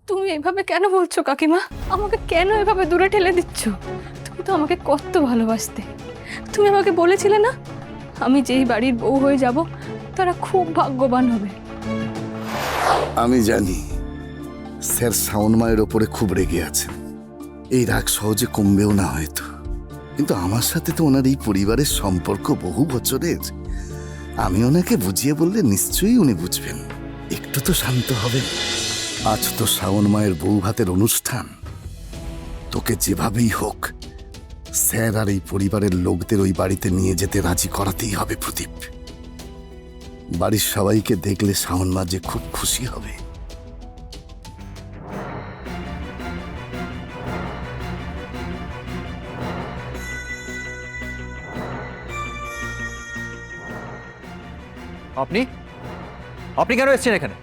তুমি এভাবে কেন বলছো কাকিমা? আমাকে কেন এভাবে দূরে ঠেলে দিচ্ছ? তুমি তো আমাকে কত ভালোবাসতে। তুমি আমাকে বলেছিলে না, আমি যেই বাড়ির বউ হয়ে যাব তারা খুব ভাগ্যবান হবে। আমি জানি স্যার শাওন মায়ের ওপরে খুব রেগে আছেন। এই রাগ সহজে কমবেও না হয়তো, কিন্তু আমার সাথে তো ওনার এই পরিবারের সম্পর্ক বহু বছরের। আমি ওনাকে বুঝিয়ে বললে নিশ্চয়ই উনি বুঝবেন। একটু তো শান্ত হবেন। আজ তো শাওন মায়ের বউ ভাতের অনুষ্ঠান। তোকে যেভাবেই হোক স্যার আর এই পরিবারের লোকদের ওই বাড়িতে নিয়ে যেতে রাজি করাতেই হবে প্রদীপ। বাড়ির সবাইকে দেখলে শাওন মা যে খুব খুশি হবে। আপনি আপনি কেন এসেছেন এখানে?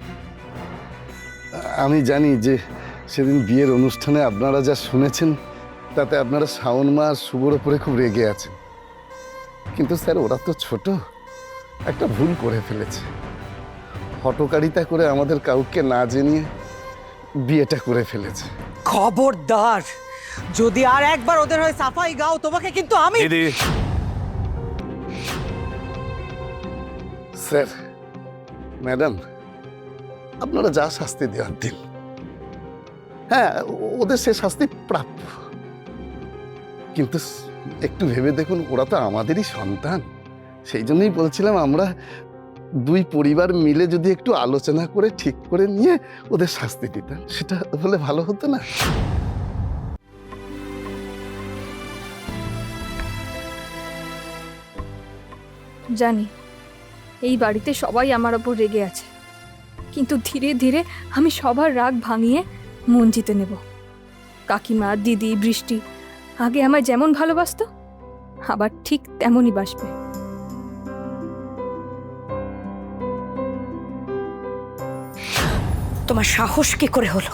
আমি জানি যে সেদিন বিয়ের অনুষ্ঠানে আপনারা যা শুনেছেন তাতে আপনারা শাওন মা আর শুভর ওপরে খুব রেগে আছেন। কিন্তু স্যার ওরা তো ছোট, একটা ভুল করে ফেলেছে। হটকারিতা করে আমাদের কাউকে না জানিয়ে বিয়েটা করে ফেলেছে। খবরদার, যদি আর একবার ওদের হয়ে সাফাই গাও তোমাকে কিন্তু আমি। দিদি, স্যার, ম্যাডাম, আপনারা যা শাস্তি দেওয়ার দিন। হ্যাঁ, ওদের সে শাস্তি প্রাপ্য, কিন্তু একটু ভেবে দেখুন ওরা তো আমাদেরই সন্তান। সেই জন্যই বলছিলাম আমরা দুই পরিবার মিলে যদি একটু আলোচনা করে ঠিক করে নিয়ে ওদের শাস্তি দিতাম, সেটা হলে ভালো হতো না? জানি এই বাড়িতে সবাই আমার ওপর রেগে আছে, কিন্তু ধীরে ধীরে আমি সবার রাগ ভাঙিয়ে মন জিতে নেব। কাকিমা, দিদি, বৃষ্টি আগে আমায় যেমন ভালোবাসতো আবার ঠিক তেমনই বাসবে। তোমার সাহস কি করে হলো?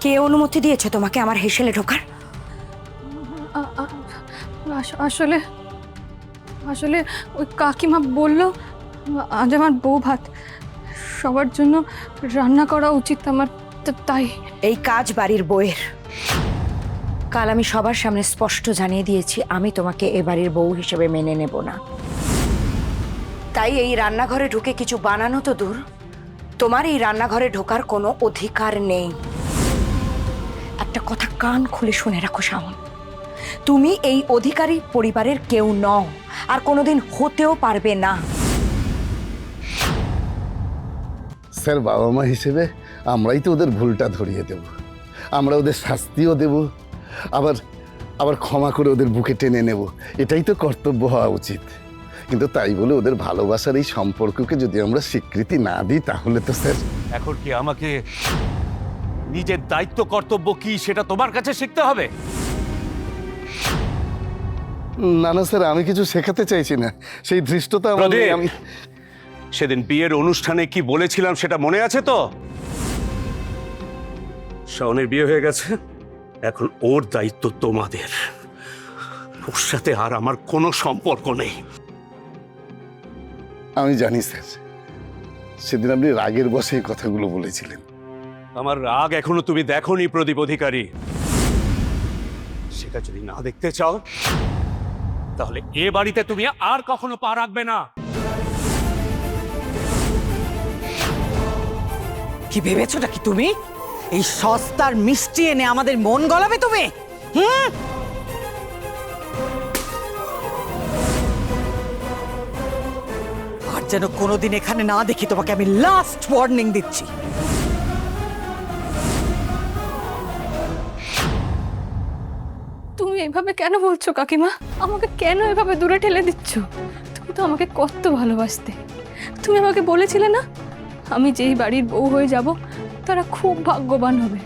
কে অনুমতি দিয়েছে তোমাকে আমার হেসেলে ঢোকার? আসলে আসলে ওই কাকিমা বলল আজ আমার বউ ভাত, সবার জন্য রান্না করা উচিত আমার, তাই। এই কাজ বাড়ির বউয়ের। কাল আমি সবার সামনে স্পষ্ট জানিয়ে দিয়েছি আমি তোমাকে এ বাড়ির বউ হিসেবে মেনে নেব না। তাই এই রান্নাঘরে ঢুকে কিছু বানানো তো দূর, তোমার এই রান্নাঘরে ঢোকার কোনো অধিকার নেই। একটা কথা কান খুলে শুনে রাখো শাওন, তুমি এই অধিকারী পরিবারের কেউ নও, আর কোনোদিন হতেও পারবে না। স্যার, বাবা মা হিসেবে আমরাই তো ওদের ভুলটা ধরিয়ে দেব, আমরা ওদের শাস্তিও দেব, আবার আবার ক্ষমা করে ওদের বুকে টেনে নেব। এটাই তো কর্তব্য হওয়া উচিত। কিন্তু তাই বলে ওদের ভালোবাসার এই সম্পর্ককে যদি আমরা স্বীকৃতি না দিই তাহলে তো স্যার। এখন কি আমাকে নিজের দায়িত্ব কর্তব্য কি সেটা তোমার কাছে শিখতে হবে? না না স্যার, আমি কিছু শেখাতে চাইছি না, সেই ধৃষ্টতা আমার নেই। আমি সেদিন বিয়ের অনুষ্ঠানে কি বলেছিলাম সেটা মনে আছে তো? শাওনের বিয়ে হয়ে গেছে, এখন ওর দায়িত্ব তোমাদের। ওর সাথে আর আমার কোনো সম্পর্ক নেই। আমি জানি স্যার, সেদিন আপনি রাগের বশে এই কথাগুলো বলেছিলেন। আমার রাগ এখনো তুমি দেখোনি প্রদীপ অধিকারী। সেটা যদি না দেখতে চাও তাহলে এ বাড়িতে তুমি আর কখনো পা রাখবে না। কি ভেবেছো নাকি তুমি এই সস্তার মিষ্টি এনে আমাদের মন গলাবে তুমি? আর যেন কোনোদিন এখানে না দেখি তোমাকে, আমি লাস্ট ওয়ার্নিং দিচ্ছি। তুমি এভাবে কেন বলছো কাকিমা? আমাকে কেন এভাবে দূরে ঠেলে দিচ্ছ? তুমি তো আমাকে কত ভালোবাসতে। তুমি আমাকে বলেছিলে না, আমি যেই বাড়ির বউ হয়ে যাব তারা খুব ভাগ্যবান হবে।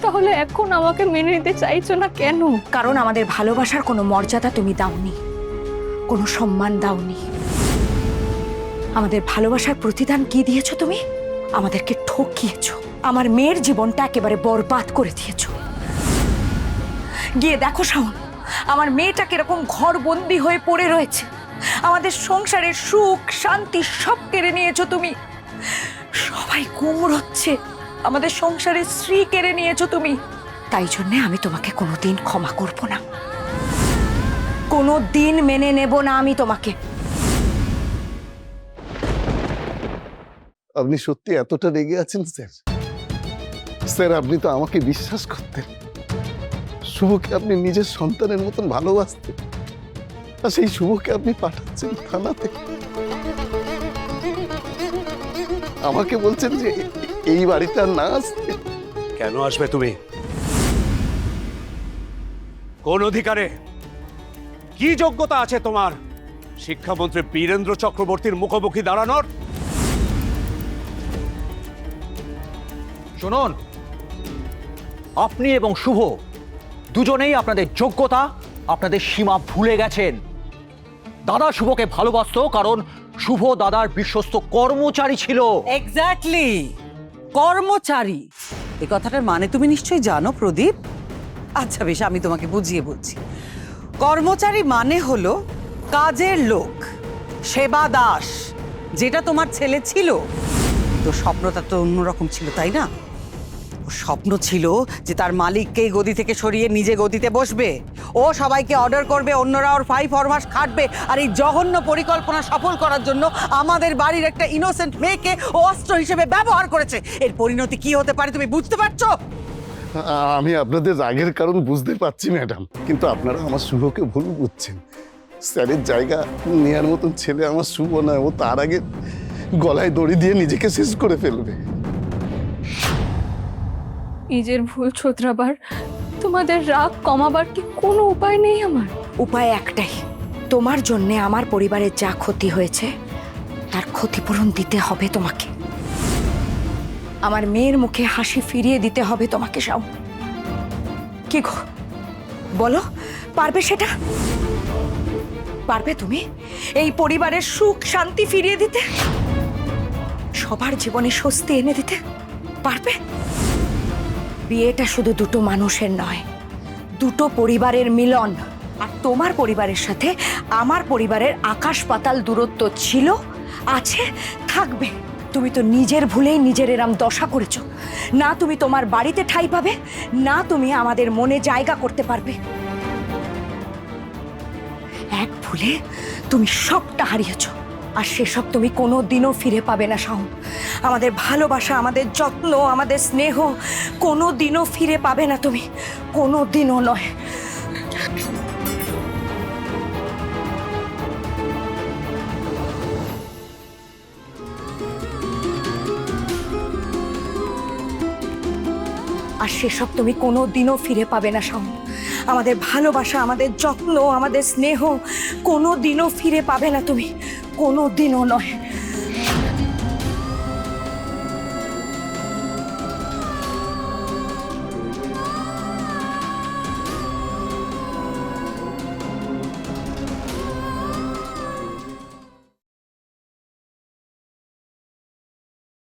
তাহলে এখন আমাকে মেনে নিতে চাইছো না কেন? কারণ আমাদের ভালোবাসার কোনো মর্যাদা তুমি দাওনি, কোনো সম্মান দাওনি। আমাদের ভালোবাসার প্রতিদান কি দিয়েছো তুমি? আমাদেরকে ঠকিয়েছো, আমার মেয়ের জীবনটা একেবারে বরবাদ করে দিয়েছো। গিয়ে দেখো শাওন, আমার মেয়েটা কিরকম ঘরবন্দি হয়ে পড়ে রয়েছে। আমাদের সংসারের সুখ শান্তি সব কেড়ে নিয়েছো তুমি। সবাই কুমড়োচ্ছে, আমাদের সংসারের শ্রী কেড়ে নিয়েছো তুমি। তাই জন্যে আমি তোমাকে কোনোদিন ক্ষমা করব না, কোনোদিন মেনে নেব না আমি তোমাকে। আপনি সত্যি এতটা রেগে আছেন স্যার? স্যার, আপনি তো আমাকে বিশ্বাস করতেন, শুভকে আপনি নিজের সন্তানের মতন ভালোবাসতেন, আর সেই শুভকে আপনি পাঠাচ্ছেন থানাতে। আমাকে বলছেন যে এই বাড়িটা না আসতে। কেন আসবে তুমি? কোন অধিকারে, কি যোগ্যতা আছে তোমার শিক্ষামন্ত্রী বীরেন্দ্র চক্রবর্তীর মুখোমুখি দাঁড়ানোর? শুনুন, আপনি এবং শুভ দুজনেই আপনাদের যোগ্যতা, আপনাদের সীমা ভুলে গেছেন। দাদা শুভকে ভালোবাসতো কারণ শুভ দাদার বিশ্বস্ত কর্মচারী ছিল। এক্স্যাক্টলি, কর্মচারী। এই কথাটার মানে তুমি নিশ্চয়ই জানো প্রদীপ। আচ্ছা বেশ, আমি তোমাকে বুঝিয়ে বলছি। কর্মচারী মানে হলো কাজের লোক, সেবা দাস, যেটা তোমার ছেলে ছিল। তো স্বপ্নটা তো অন্যরকম ছিল, তাই না? ওর স্বপ্ন ছিল যে তার মালিককে এই গদি থেকে সরিয়ে নিজে গদিতে বসবে, ও সবাইকে অর্ডার করবে, অন্যরা ওর 5 ফরমাস খাটবে। আর এই জঘন্য পরিকল্পনা সফল করার জন্য আমাদের বাড়ির একটা ইনোসেন্ট মেয়েকে ও অস্ত্র হিসেবে ব্যবহার করেছে। এর পরিণতি কি হতে পারে তুমি বুঝতে পারছো? আমি আপনাদের রাগের কারণ বুঝতে পারছি ম্যাডাম, কিন্তু আপনারা আমার শুভকে ভুল বুঝছেন। স্যারের জায়গা নেওয়ার মতন ছেলে আমার শুভ নয়। ও তার আগে গলায় দড়ি দিয়ে নিজেকে শেষ করে ফেলবে। নিজের ভুল শোধরাবার, তোমাদের রাগ কমাবার কি কোনো উপায় নেই আমার? উপায় একটাই, তোমার জন্যে আমার পরিবারের যা ক্ষতি হয়েছে তার ক্ষতিপূরণ দিতে হবে তোমাকে। আমার মেয়ের মুখে হাসি ফিরিয়ে দিতে হবে তোমাকে। সাউ, কি গো বলো, পারবে সেটা? পারবে তুমি এই পরিবারের সুখ শান্তি ফিরিয়ে দিতে, সবার জীবনে স্বস্তি এনে দিতে পারবে? বিয়েটা শুধু দুটো মানুষের নয়, দুটো পরিবারের মিলন। আর তোমার পরিবারের সাথে আমার পরিবারের আকাশ পাতাল দূরত্ব ছিল, আছে, থাকবে। তুমি তো নিজের ভুলেই নিজের এরম দশা করেছো। না তুমি তোমার বাড়িতে ঠাঁই পাবে, না তুমি আমাদের মনে জায়গা করতে পারবে। এক ভুলে তুমি সবটা হারিয়েছো, আর সেসব তুমি কোনো দিনও ফিরে পাবে না শাওন। আমাদের ভালোবাসা, আমাদের যত্ন, আমাদের স্নেহ কোনো দিনও ফিরে পাবে না তুমি, কোনো দিনও নয়। আর সেসব তুমি কোনো দিনও ফিরে পাবে না শাওন। আমাদের ভালোবাসা, আমাদের যত্ন, আমাদের স্নেহ কোনো দিনও ফিরে পাবে না তুমি, কোনো দিনও নয়।